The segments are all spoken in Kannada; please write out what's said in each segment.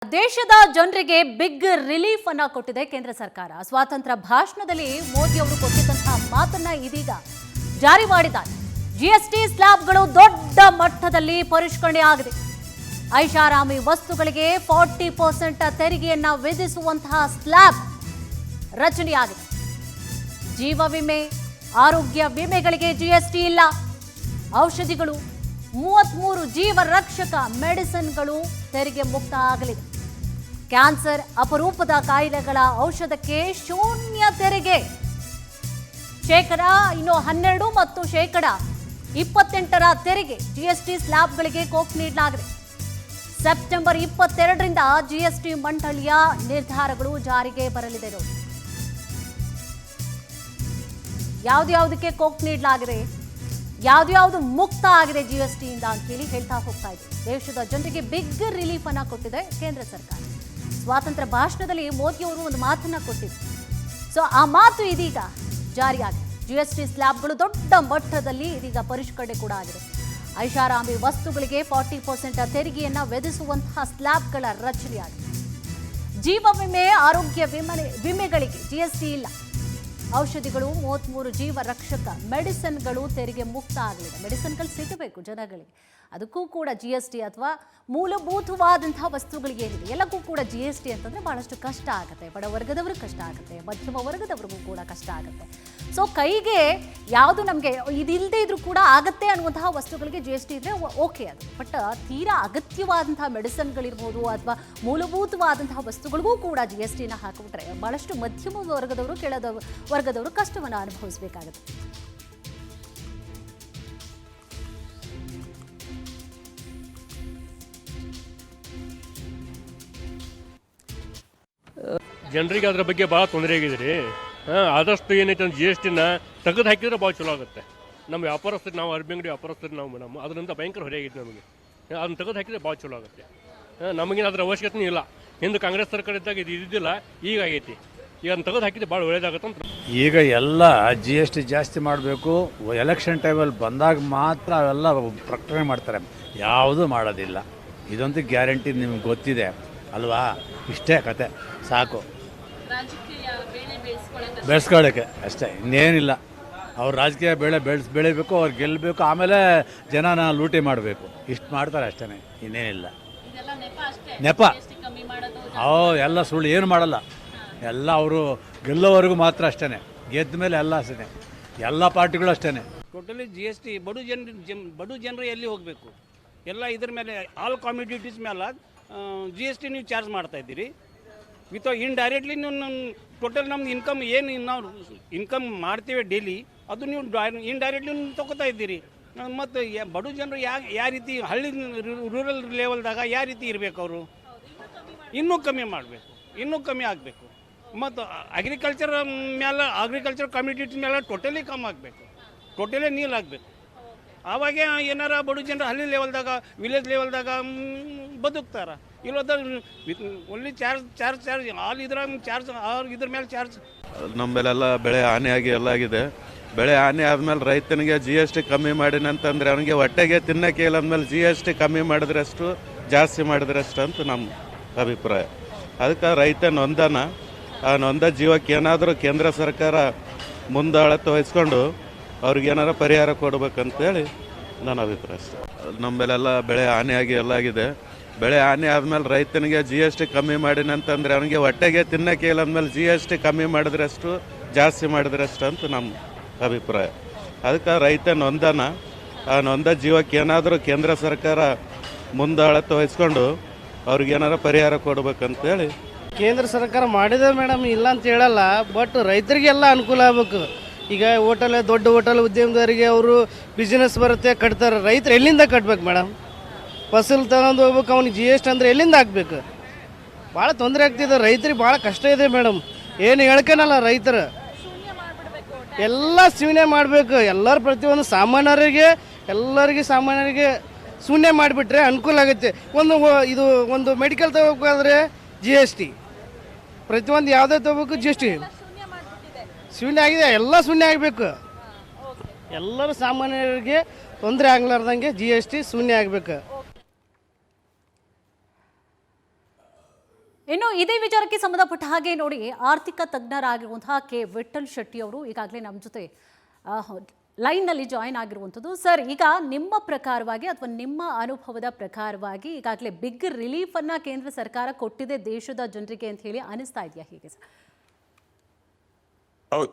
ದೇಶದ ಜನರಿಗೆ ಬಿಗ್ ರಿಲೀಫ್ ಅನ್ನ ಕೊಟ್ಟಿದೆ ಕೇಂದ್ರ ಸರ್ಕಾರ. ಸ್ವಾತಂತ್ರ್ಯ ಭಾಷಣದಲ್ಲಿ ಮೋದಿ ಅವರು ಕೊಟ್ಟಿದ್ದಂತಹ ಮಾತನ್ನ ಇದೀಗ ಜಾರಿ ಮಾಡಿದ್ದಾರೆ. ಜಿಎಸ್ಟಿ ಸ್ಲ್ಯಾಬ್ಗಳು ದೊಡ್ಡ ಮಟ್ಟದಲ್ಲಿ ಪರಿಷ್ಕರಣೆ ಆಗಿದೆ. ಐಷಾರಾಮಿ ವಸ್ತುಗಳಿಗೆ 40% ತೆರಿಗೆಯನ್ನ ವಿಧಿಸುವಂತಹ ಸ್ಲ್ಯಾಬ್ ರಚನೆಯಾಗಿದೆ. ಜೀವ ವಿಮೆ, ಆರೋಗ್ಯ ವಿಮೆಗಳಿಗೆ ಜಿಎಸ್ಟಿ ಇಲ್ಲ. ಔಷಧಿಗಳು, 33 ಜೀವ ರಕ್ಷಕ ಮೆಡಿಸಿನ್ಗಳು ತೆರಿಗೆ ಮುಕ್ತ ಆಗಲಿದೆ. ಕ್ಯಾನ್ಸರ್, ಅಪರೂಪದ ಕಾಯಿಲೆಗಳ ಔಷಧಕ್ಕೆ ಶೂನ್ಯ ತೆರಿಗೆ. ಶೇಕಡ 12 ಮತ್ತು ಶೇಕಡ 28 ತೆರಿಗೆ ಜಿಎಸ್ಟಿ ಸ್ಲ್ಯಾಬ್ಗಳಿಗೆ ಕೋಕ್ ನೀಡಲಾಗಿದೆ. ಸೆಪ್ಟೆಂಬರ್ 22ರಿಂದ ಜಿಎಸ್ಟಿ ಮಂಡಳಿಯ ನಿರ್ಧಾರಗಳು ಜಾರಿಗೆ ಬರಲಿದೆ. ನೋಡಿ, ಯಾವ್ದ್ಯಾವುದಕ್ಕೆ ಕೋಕ್ ನೀಡಲಾಗಿದೆ, ಯಾವ್ದು ಮುಕ್ತ ಆಗಿದೆ ಜಿಎಸ್ಟಿಯಿಂದ ಅಂತೇಳಿ ಹೇಳ್ತಾ ಹೋಗ್ತಾ ಇದೆ. ದೇಶದ ಜನರಿಗೆ ಬಿಗ್ ರಿಲೀಫ್ ಅನ್ನ ಕೊಟ್ಟಿದೆ ಕೇಂದ್ರ ಸರ್ಕಾರ. ಸ್ವಾತಂತ್ರ್ಯ ಭಾಷಣದಲ್ಲಿ ಮೋದಿ ಅವರು ಒಂದು ಮಾತನ್ನ ಕೊಟ್ಟಿದ್ರು. ಸೊ ಆ ಮಾತು ಇದೀಗ ಜಾರಿಯಾಗಿದೆ. ಜಿಎಸ್ಟಿ ಸ್ಲ್ಯಾಬ್ಗಳು ದೊಡ್ಡ ಮಟ್ಟದಲ್ಲಿ ಇದೀಗ ಪರಿಷ್ಕರಣೆ ಕೂಡ ಆಗಿದೆ. ಐಷಾರಾಮಿ ವಸ್ತುಗಳಿಗೆ 40% ತೆರಿಗೆಯನ್ನ ವಿಧಿಸುವಂತಹ ಸ್ಲ್ಯಾಬ್ಗಳ ರಚನೆಯಾಗಿದೆ. ಜೀವ ವಿಮೆ, ಆರೋಗ್ಯ ವಿಮೆಗಳಿಗೆ ಜಿಎಸ್ಟಿ ಇಲ್ಲ. ಔಷಧಿಗಳು, 33 ಜೀವ ರಕ್ಷಕ ಮೆಡಿಸಿನ್ಗಳು ತೆರಿಗೆ ಮುಕ್ತ ಆಗಲಿದೆ. ಮೆಡಿಸಿನ್ಗಳು ಸಿಗಬೇಕು ಜನಗಳಿಗೆ, ಅದಕ್ಕೂ ಕೂಡ ಜಿಎಸ್ಟಿ ಅಥವಾ ಮೂಲಭೂತವಾದಂತಹ ವಸ್ತುಗಳಿಗೆ ಏನಿದೆ ಎಲ್ಲಕ್ಕೂ ಕೂಡ ಜಿಎಸ್ಟಿ ಅಂತಂದರೆ ಭಾಳಷ್ಟು ಕಷ್ಟ ಆಗುತ್ತೆ. ಬಡ ವರ್ಗದವ್ರಿಗೆ ಕಷ್ಟ ಆಗುತ್ತೆ, ಮಧ್ಯಮ ವರ್ಗದವ್ರಿಗೂ ಕೂಡ ಕಷ್ಟ ಆಗುತ್ತೆ. ಸೊ ಕೈಗೆ ಯಾವುದು ನಮಗೆ ಇದಿಲ್ಲದೆ ಇದ್ರೂ ಕೂಡ ಆಗತ್ತೆ ಅನ್ನುವಂತಹ ವಸ್ತುಗಳಿಗೆ ಜಿಎಸ್ಟಿ ಇದ್ದರೆ ಓಕೆ ಅದು. ಬಟ್ ತೀರಾ ಅಗತ್ಯವಾದಂತಹ ಮೆಡಿಸಿನ್ಗಳಿರ್ಬೋದು ಅಥವಾ ಮೂಲಭೂತವಾದಂತಹ ವಸ್ತುಗಳಿಗೂ ಕೂಡ ಜಿಎಸ್ಟಿನ ಹಾಕಿಬಿಟ್ರೆ ಭಾಳಷ್ಟು ಮಧ್ಯಮ ವರ್ಗದವರು, ಕೆಳದ ವರ್ಗದವರು ಕಷ್ಟವನ್ನು ಅನುಭವಿಸಬೇಕಾಗುತ್ತೆ. ಜನರಿಗೆ ಅದರ ಬಗ್ಗೆ ಭಾಳ ತೊಂದರೆ ಆಗಿದೆ ರೀ. ಆದಷ್ಟು ಏನೈತೆ ಜಿ ಎಸ್ ಟಿನ ತೆಗೆದು ಹಾಕಿದ್ರೆ ಭಾಳ ಚಲೋ ಆಗುತ್ತೆ. ನಮ್ಮ ವ್ಯಾಪಾರಸ್ಥರು, ನಾವು ಅರ್ಬಿ ಅಂಗಡಿ ವ್ಯಾಪಾರಸ್ಥರು ನಾವು ಮೇಡಮ್, ಅದರಿಂದ ಭಯಂಕರ ಹೊರೆ ಆಗೈತೆ ನಮಗೆ. ಅದನ್ನ ತೆಗೆದು ಹಾಕಿದ್ರೆ ಭಾಳ ಚಲೋ ಆಗುತ್ತೆ. ನಮಗೇನು ಅದರ ಅವಶ್ಯಕತೆ ಇಲ್ಲ. ಹಿಂದೆ ಕಾಂಗ್ರೆಸ್ ಸರ್ಕಾರ ಇದ್ದಾಗ ಇದು ಇದ್ದಿಲ್ಲ, ಈಗ ಆಗೈತಿ. ಈಗ ಅದನ್ನ ತೆಗೆದು ಹಾಕಿದ್ರೆ ಭಾಳ ಒಳ್ಳೇದಾಗುತ್ತೆ ಅಂತ. ಈಗ ಎಲ್ಲ ಜಿ ಎಸ್ ಟಿ ಜಾಸ್ತಿ ಮಾಡಬೇಕು, ಎಲೆಕ್ಷನ್ ಟೈಮಲ್ಲಿ ಬಂದಾಗ ಮಾತ್ರ ಅವೆಲ್ಲ ಪ್ರಕಟಣೆ ಮಾಡ್ತಾರೆ, ಯಾವುದೂ ಮಾಡೋದಿಲ್ಲ. ಇದಂತೂ ಗ್ಯಾರಂಟಿ ನಿಮ್ಗೆ ಗೊತ್ತಿದೆ ಅಲ್ವಾ. ಇಷ್ಟೇ ಕತೆ ಸಾಕು, ಬೆಳೆಸ್ಕೊಳ್ಳೋಕ್ಕೆ ಅಷ್ಟೇ, ಇನ್ನೇನಿಲ್ಲ. ಅವ್ರು ರಾಜಕೀಯ ಬೆಳಿಬೇಕು, ಅವ್ರು ಗೆಲ್ಲಬೇಕು, ಆಮೇಲೆ ಜನನ ಲೂಟಿ ಮಾಡಬೇಕು, ಇಷ್ಟು ಮಾಡ್ತಾರೆ ಅಷ್ಟೇ, ಇನ್ನೇನಿಲ್ಲ. ನೆಪ ಎಲ್ಲ ಸುಳ್ಳು, ಏನು ಮಾಡಲ್ಲ. ಎಲ್ಲ ಅವರು ಗೆಲ್ಲೋವರೆಗೂ ಮಾತ್ರ ಅಷ್ಟೇ, ಗೆದ್ದ ಮೇಲೆ ಎಲ್ಲ ಅಷ್ಟೇ, ಎಲ್ಲ ಪಾರ್ಟಿಗಳು ಅಷ್ಟೇ. ಟೋಟಲಿ ಜಿ ಎಸ್ ಟಿ ಬಡು ಜನರು ಎಲ್ಲಿ ಹೋಗಬೇಕು, ಎಲ್ಲ ಇದ್ರ ಮೇಲೆ ಆಲ್ ಕಾಮಿಡಿಟೀಸ್ ಮೇಲೆ ಜಿ ಎಸ್ ಟಿ ನೀವು ಚಾರ್ಜ್ ಮಾಡ್ತಾ ಇದ್ದೀರಿ. ಇಂಡೈರೆಕ್ಟ್ಲಿ ನೀವು ಟೋಟಲ್ ನಮ್ದು ಇನ್ಕಮ್ ಏನು ನಾವು ಇನ್ಕಮ್ ಮಾಡ್ತೀವಿ ಡೈಲಿ, ಅದು ನೀವು ಇಂಡೈರೆಕ್ಟ್ಲಿ ತೊಗೋತಾ ಇದ್ದೀರಿ. ಮತ್ತು ಬಡು ಜನರು ಯಾವ ರೀತಿ ಹಳ್ಳಿ ರೂರಲ್ ಲೆವೆಲ್ದಾಗ ಯಾವ ರೀತಿ ಇರಬೇಕು, ಅವರು ಇನ್ನೂ ಕಮ್ಮಿ ಮಾಡಬೇಕು, ಇನ್ನೂ ಕಮ್ಮಿ ಆಗಬೇಕು. ಮತ್ತು ಅಗ್ರಿಕಲ್ಚರ್ ಕಮ್ಯುನಿಟಿ ಮೇಲೆ ಟೋಟಲಿ ಕಮ್ಮಿ ಆಗಬೇಕು, ಟೋಟಲಿ ನೀಲ್ ಆಗಬೇಕು. ಆವಾಗ ಏನಾರ ಬಡು ಜನರು ಹಳ್ಳಿ ಲೆವೆಲ್ದಾಗ, ವಿಲೇಜ್ ಲೆವೆಲ್ದಾಗ ಬದುಕ್ತಾರೆ. ಇಲ್ಲದ ಒನ್ಲಿ ಚಾರ್ಜ್ ಆಲ್ ಇದ್ರ ಮೇಲೆ ಚಾರ್ಜ್. ನಮ್ಮ ಮೇಲೆಲ್ಲ ಬೆಳೆ ಹಾನಿಯಾಗಿ ಎಲ್ಲ ಆಗಿದೆ. ಬೆಳೆ ಹಾನಿ ಆದಮೇಲೆ ರೈತನಿಗೆ ಜಿ ಎಸ್ ಟಿ ಕಮ್ಮಿ ಮಾಡಿನಂತಂದರೆ ಅವನಿಗೆ ಹೊಟ್ಟೆಗೆ ತಿನ್ನೋಕೆ ಇಲ್ಲ ಅಂದಮೇಲೆ ಜಿ ಎಸ್ ಟಿ ಕಮ್ಮಿ ಮಾಡಿದ್ರಷ್ಟು, ಜಾಸ್ತಿ ಮಾಡಿದ್ರಷ್ಟು ಅಂತ ನಮ್ಮ ಅಭಿಪ್ರಾಯ. ಅದಕ್ಕೆ ರೈತ ಆ ನೊಂದ ಜೀವಕ್ಕೆ ಏನಾದರೂ ಕೇಂದ್ರ ಸರ್ಕಾರ ಮುಂದಾಳತ್ವ ವಹಿಸ್ಕೊಂಡು ಅವ್ರಿಗೇನಾರ ಪರಿಹಾರ ಕೊಡ್ಬೇಕಂತೇಳಿ ನನ್ನ ಅಭಿಪ್ರಾಯ. ನಮ್ಮ ಮೇಲೆಲ್ಲ ಬೆಳೆ ಹಾನಿಯಾಗಿ ಎಲ್ಲ ಆಗಿದೆ. ಬೆಳೆ ಹಾನಿ ಆದಮೇಲೆ ರೈತನಿಗೆ ಜಿ ಎಸ್ ಟಿ ಕಮ್ಮಿ ಮಾಡಿನಂತಂದರೆ ಅವನಿಗೆ ಹೊಟ್ಟೆಗೆ ತಿನ್ನೋಕೆ ಇಲ್ಲ ಅಂದಮೇಲೆ ಜಿ ಎಸ್ ಟಿ ಕಮ್ಮಿ ಮಾಡಿದ್ರಷ್ಟು, ಜಾಸ್ತಿ ಮಾಡಿದ್ರಷ್ಟು ಅಂತ ನಮ್ಮ ಅಭಿಪ್ರಾಯ. ಅದಕ್ಕೆ ರೈತ ಆ ನೊಂದ ಜೀವಕ್ಕೆ ಏನಾದರೂ ಕೇಂದ್ರ ಸರ್ಕಾರ ಮುಂದಾಳತ್ವ ವಹಿಸ್ಕೊಂಡು ಅವ್ರಿಗೇನಾರ ಪರಿಹಾರ ಕೊಡ್ಬೇಕಂತೇಳಿ. ಕೇಂದ್ರ ಸರ್ಕಾರ ಮಾಡಿದೆ ಮೇಡಮ್, ಇಲ್ಲ ಅಂತ ಹೇಳಲ್ಲ. ಬಟ್ ರೈತರಿಗೆಲ್ಲ ಅನುಕೂಲ ಆಗಬೇಕು. ಈಗ ದೊಡ್ಡ ಹೋಟೆಲ್ ಉದ್ಯಮದವರಿಗೆ ಅವರು ಬಿಸ್ನೆಸ್ ಬರುತ್ತೆ, ಕಟ್ತಾರೆ. ರೈತರು ಎಲ್ಲಿಂದ ಕಟ್ಬೇಕು ಮೇಡಮ್? ಫಸಲು ತಗೊಂಡು ಹೋಗ್ಬೇಕು, ಅವ್ನಿಗೆ ಜಿ ಎಸ್ ಟಿ ಅಂದರೆ ಎಲ್ಲಿಂದ ಹಾಕ್ಬೇಕು? ಭಾಳ ತೊಂದರೆ ಆಗ್ತಿದೆ ರೈತರಿಗೆ, ಭಾಳ ಕಷ್ಟ ಇದೆ ಮೇಡಮ್. ಏನು ಹೇಳ್ಕೊನಲ್ಲ ರೈತರು, ಎಲ್ಲ ಶೂನ್ಯ ಮಾಡಬೇಕು. ಎಲ್ಲರೂ ಪ್ರತಿಯೊಂದು ಸಾಮಾನ್ಯರಿಗೆ ಶೂನ್ಯ ಮಾಡಿಬಿಟ್ರೆ ಅನುಕೂಲ ಆಗುತ್ತೆ. ಒಂದು ಮೆಡಿಕಲ್ ತಗೋಬೇಕಾದ್ರೆ ಜಿ ಎಸ್ ಟಿ, ಪ್ರತಿಯೊಂದು ಯಾವುದೇ ತಗೋಬೇಕು ಜಿ ಎಸ್ ಟಿ ಶೂನ್ಯ ಆಗಿದೆ. ಎಲ್ಲ ಶೂನ್ಯ ಆಗಬೇಕು. ಎಲ್ಲರೂ ಸಾಮಾನ್ಯರಿಗೆ ತೊಂದರೆ ಆಗ್ಲಾರ್ದಂಗೆ ಜಿ ಎಸ್ ಟಿ ಶೂನ್ಯ ಆಗಬೇಕು. ಇನ್ನು ಇದೇ ವಿಚಾರಕ್ಕೆ ಸಂಬಂಧಪಟ್ಟ ಹಾಗೆ ನೋಡಿ, ಆರ್ಥಿಕ ತಜ್ಞರಾಗಿರುವಂತಹ ಕೆ ವಿಠಲ್ ಶೆಟ್ಟಿ ಅವರು ಈಗಾಗಲೇ ನಮ್ಮ ಜೊತೆ ಲೈನ್ನಲ್ಲಿ ಜಾಯಿನ್ ಆಗಿರುವಂಥದ್ದು. ಸರ್, ಈಗ ನಿಮ್ಮ ಪ್ರಕಾರವಾಗಿ ಅಥವಾ ನಿಮ್ಮ ಅನುಭವದ ಪ್ರಕಾರವಾಗಿ ಈಗಾಗಲೇ ಬಿಗ್ ರಿಲೀಫನ್ನು ಕೇಂದ್ರ ಸರ್ಕಾರ ಕೊಟ್ಟಿದೆ ದೇಶದ ಜನರಿಗೆ ಅಂತ ಹೇಳಿ ಅನಿಸ್ತಾ ಇದೆಯಾ ಹೇಗೆ ಸರ್? ಹೌದು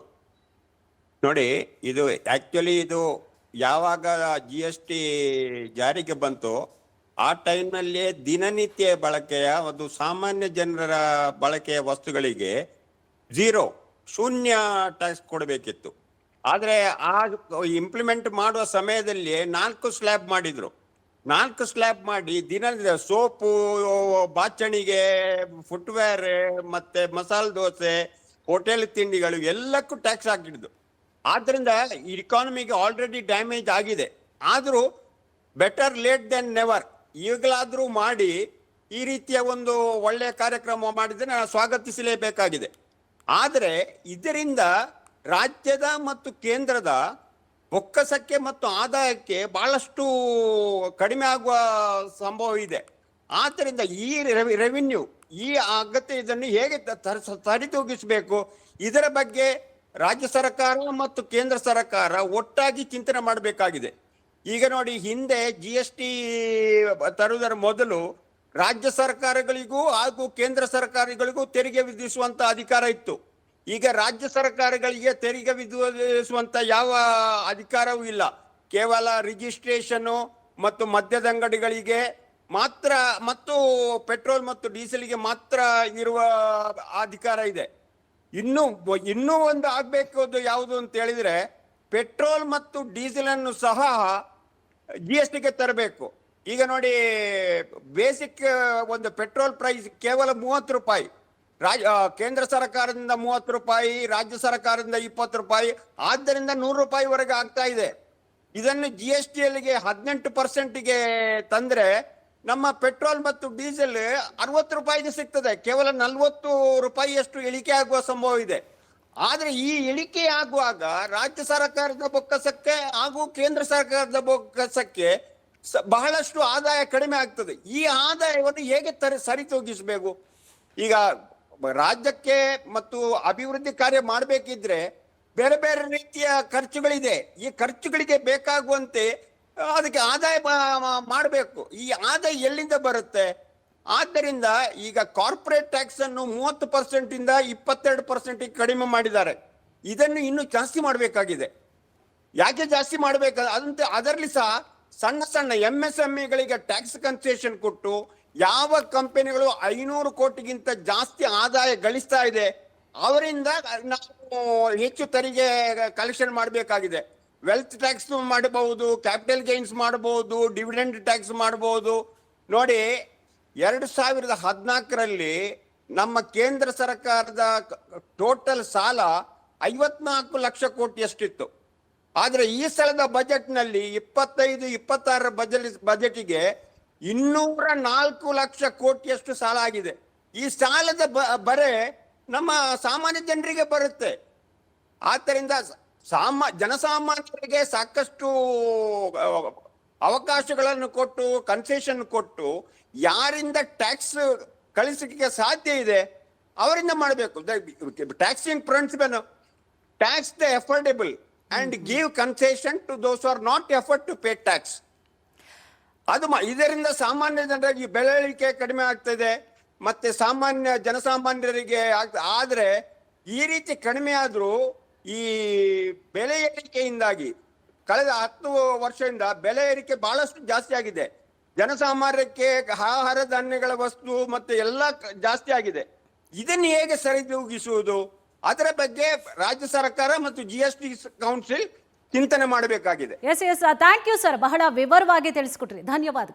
ನೋಡಿ, ಇದು ಆ್ಯಕ್ಚುಲಿ ಇದು ಯಾವಾಗ GST ಜಾರಿಗೆ ಬಂತು ಆ ಟೈಮ್ನಲ್ಲಿ ದಿನನಿತ್ಯ ಬಳಕೆಯ ಒಂದು ಸಾಮಾನ್ಯ ಜನರ ಬಳಕೆಯ ವಸ್ತುಗಳಿಗೆ ಶೂನ್ಯ ಟ್ಯಾಕ್ಸ್ ಕೊಡಬೇಕಿತ್ತು. ಆದರೆ ಆ ಇಂಪ್ಲಿಮೆಂಟ್ ಮಾಡುವ ಸಮಯದಲ್ಲಿ 4 ಸ್ಲ್ಯಾಬ್ ಮಾಡಿದ್ರು. 4 ಸ್ಲ್ಯಾಬ್ ಮಾಡಿ ದಿನ ಸೋಪು, ಬಾಚಣಿಗೆ, ಫುಟ್ವೇರ್, ಮತ್ತೆ ಮಸಾಲೆ ದೋಸೆ, ಹೋಟೆಲ್ ತಿಂಡಿಗಳು ಎಲ್ಲಕ್ಕೂ ಟ್ಯಾಕ್ಸ್ ಹಾಕಿಡ್ದು. ಆದ್ದರಿಂದ ಇಕಾನಮಿಗೆ ಆಲ್ರೆಡಿ ಡ್ಯಾಮೇಜ್ ಆಗಿದೆ. ಆದರೂ ಬೆಟರ್ ಲೇಟ್ ದೆನ್ ನೆವರ್, ಈಗಲಾದರೂ ಮಾಡಿ ಈ ರೀತಿಯ ಒಂದು ಒಳ್ಳೆಯ ಕಾರ್ಯಕ್ರಮ ಮಾಡಿದರೆ ನಾನು ಸ್ವಾಗತಿಸಲೇಬೇಕಾಗಿದೆ. ಆದರೆ ಇದರಿಂದ ರಾಜ್ಯದ ಮತ್ತು ಕೇಂದ್ರದ ಬೊಕ್ಕಸಕ್ಕೆ ಮತ್ತು ಆದಾಯಕ್ಕೆ ಬಹಳಷ್ಟು ಕಡಿಮೆ ಆಗುವ ಸಂಭವ ಇದೆ. ಆದ್ದರಿಂದ ಈ ರೆವಿನ್ಯೂ, ಈ ಅಗತ್ಯ ಇದನ್ನು ಹೇಗೆ ಸರಿದೂಗಿಸಬೇಕು, ಇದರ ಬಗ್ಗೆ ರಾಜ್ಯ ಸರ್ಕಾರ ಮತ್ತು ಕೇಂದ್ರ ಸರ್ಕಾರ ಒಟ್ಟಾಗಿ ಚಿಂತನೆ ಮಾಡಬೇಕಾಗಿದೆ. ಈಗ ನೋಡಿ, ಹಿಂದೆ GST ತರುವುದರ ಮೊದಲು ರಾಜ್ಯ ಸರ್ಕಾರಗಳಿಗೂ ಹಾಗೂ ಕೇಂದ್ರ ಸರ್ಕಾರಗಳಿಗೂ ತೆರಿಗೆ ವಿಧಿಸುವಂತ ಅಧಿಕಾರ ಇತ್ತು. ಈಗ ರಾಜ್ಯ ಸರ್ಕಾರಗಳಿಗೆ ತೆರಿಗೆ ವಿಧಿಸುವಂತ ಯಾವ ಅಧಿಕಾರವೂ ಇಲ್ಲ. ಕೇವಲ ರಿಜಿಸ್ಟ್ರೇಷನ್ ಮತ್ತು ಮದ್ಯದ ಅಂಗಡಿಗಳಿಗೆ ಮಾತ್ರ ಮತ್ತು ಪೆಟ್ರೋಲ್ ಮತ್ತು ಡೀಸೆಲ್ಗೆ ಮಾತ್ರ ಇರುವ ಅಧಿಕಾರ ಇದೆ. ಇನ್ನೂ ಒಂದು ಆಗ್ಬೇಕು ಯಾವುದು ಅಂತ ಹೇಳಿದ್ರೆ, ಪೆಟ್ರೋಲ್ ಮತ್ತು ಡೀಸೆಲ್ ಅನ್ನು ಸಹ GSTಗೆ ತರಬೇಕು. ಈಗ ನೋಡಿ, ಬೇಸಿಕ್ ಒಂದು ಪೆಟ್ರೋಲ್ ಪ್ರೈಸ್ ಕೇವಲ 30 ರೂಪಾಯಿ, ಕೇಂದ್ರ ಸರ್ಕಾರದಿಂದ 30 ರೂಪಾಯಿ, ರಾಜ್ಯ ಸರ್ಕಾರದಿಂದ 20 ರೂಪಾಯಿ, ಆದ್ದರಿಂದ 100 ರೂಪಾಯಿವರೆಗೆ ಆಗ್ತಾ ಇದೆ. ಇದನ್ನು GSTಗೆ 18%ಗೆ ತಂದ್ರೆ ನಮ್ಮ ಪೆಟ್ರೋಲ್ ಮತ್ತು ಡೀಸೆಲ್ 60 ರೂಪಾಯಿಗೆ ಸಿಗ್ತದೆ. ಕೇವಲ 40 ರೂಪಾಯಿಯಷ್ಟು ಇಳಿಕೆ ಆಗುವ ಸಂಭವ ಇದೆ. ಆದರೆ ಈ ಇಳಿಕೆ ಆಗುವಾಗ ರಾಜ್ಯ ಸರ್ಕಾರದ ಬೊಕ್ಕಸಕ್ಕೆ ಹಾಗೂ ಕೇಂದ್ರ ಸರ್ಕಾರದ ಬೊಕ್ಕಸಕ್ಕೆ ಬಹಳಷ್ಟು ಆದಾಯ ಕಡಿಮೆ ಆಗ್ತದೆ. ಈ ಆದಾಯವನ್ನು ಹೇಗೆ ಸರಿತೂಗಿಸಬೇಕು? ಈಗ ರಾಜ್ಯಕ್ಕೆ ಮತ್ತು ಅಭಿವೃದ್ಧಿ ಕಾರ್ಯ ಮಾಡಬೇಕಿದ್ರೆ ಬೇರೆ ಬೇರೆ ರೀತಿಯ ಖರ್ಚುಗಳಿದೆ. ಈ ಖರ್ಚುಗಳಿಗೆ ಬೇಕಾಗುವಂತೆ ಅದಕ್ಕೆ ಆದಾಯ ಮಾಡಬೇಕು. ಈ ಆದಾಯ ಎಲ್ಲಿಂದ ಬರುತ್ತೆ? ಆದ್ದರಿಂದ ಈಗ ಕಾರ್ಪೊರೇಟ್ ಟ್ಯಾಕ್ಸ್ ಅನ್ನು 30% ಇಂದ 22% ಕಡಿಮೆ ಮಾಡಿದ್ದಾರೆ. ಇದನ್ನು ಇನ್ನೂ ಜಾಸ್ತಿ ಮಾಡಬೇಕಾಗಿದೆ. ಯಾಕೆ ಜಾಸ್ತಿ ಮಾಡಬೇಕು? ಅದಂತೆ ಅದರಲ್ಲಿ ಸಹ ಸಣ್ಣ ಸಣ್ಣ MSMEಗಳಿಗೆ ಟ್ಯಾಕ್ಸ್ ಕನ್ಸೆಷನ್ ಕೊಟ್ಟು, ಯಾವ ಕಂಪನಿಗಳು 500 ಕೋಟಿಗಿಂತ ಜಾಸ್ತಿ ಆದಾಯ ಗಳಿಸ್ತಾ ಇದೆ ಅವರಿಂದ ನಾವು ಹೆಚ್ಚು ತೆರಿಗೆ ಕಲೆಕ್ಷನ್ ಮಾಡಬೇಕಾಗಿದೆ. ವೆಲ್ತ್ ಟ್ಯಾಕ್ಸ್ ಮಾಡಬಹುದು, ಕ್ಯಾಪಿಟಲ್ ಗೈನ್ಸ್ ಮಾಡಬಹುದು, ಡಿವಿಡೆಂಡ್ ಟ್ಯಾಕ್ಸ್ ಮಾಡಬಹುದು. ನೋಡಿ, 2014ರಲ್ಲಿ ನಮ್ಮ ಕೇಂದ್ರ ಸರ್ಕಾರದ ಟೋಟಲ್ ಸಾಲ 54 ಲಕ್ಷ ಕೋಟಿಯಷ್ಟಿತ್ತು. ಆದರೆ ಈ ಸಲದ ಬಜೆಟ್ನಲ್ಲಿ 25-26 ಬಜೆಟಿಗೆ 204 ಲಕ್ಷ ಕೋಟಿಯಷ್ಟು ಸಾಲ ಆಗಿದೆ. ಈ ಸಾಲದ ಬರೆ ನಮ್ಮ ಸಾಮಾನ್ಯ ಜನರಿಗೆ ಬರುತ್ತೆ. ಆದ್ದರಿಂದ ಜನಸಾಮಾನ್ಯರಿಗೆ ಸಾಕಷ್ಟು ಅವಕಾಶಗಳನ್ನು ಕೊಟ್ಟು, ಕನ್ಸೆಷನ್ ಕೊಟ್ಟು, ಯಾರಿಂದ ಟ್ಯಾಕ್ಸ್ ಕಳಿಸಲಿಕ್ಕೆ ಸಾಧ್ಯ ಇದೆ ಅವರಿಂದ ಮಾಡಬೇಕು. Taxing principle, tax the affordable and give concession to those are not afford to pay tax. ಅದು ಇದರಿಂದ ಸಾಮಾನ್ಯ ಜನರಿಗೆ ಬೆಲೆ ಇಳಿಕೆ ಕಡಿಮೆ ಆಗ್ತದೆ, ಮತ್ತೆ ಜನಸಾಮಾನ್ಯರಿಗೆ ಆದರೆ ಈ ರೀತಿ ಕಡಿಮೆ ಆದರೂ ಈ ಬೆಲೆ ಏರಿಕೆಯಿಂದಾಗಿ ಕಳೆದ 10 ವರ್ಷದಿಂದ ಬೆಲೆ ಏರಿಕೆ ಬಹಳಷ್ಟು ಜಾಸ್ತಿ ಆಗಿದೆ. ಜನಸಾಮಾನ್ಯಕ್ಕೆ ಆಹಾರ ಧಾನ್ಯಗಳ ವಸ್ತು ಮತ್ತೆ ಎಲ್ಲ ಜಾಸ್ತಿ ಆಗಿದೆ. ಇದನ್ನು ಹೇಗೆ ಸರಿದೂಗಿಸುವುದು? ಅದರ ಬಗ್ಗೆ ರಾಜ್ಯ ಸರ್ಕಾರ ಮತ್ತು GST ಕೌನ್ಸಿಲ್ ಚಿಂತನೆ ಮಾಡಬೇಕಾಗಿದೆ. ಎಸ್, ಥ್ಯಾಂಕ್ ಯು ಸರ್, ಬಹಳ ವಿವರವಾಗಿ ತಿಳಿಸ್ಕೊಟ್ರಿ. ಧನ್ಯವಾದ.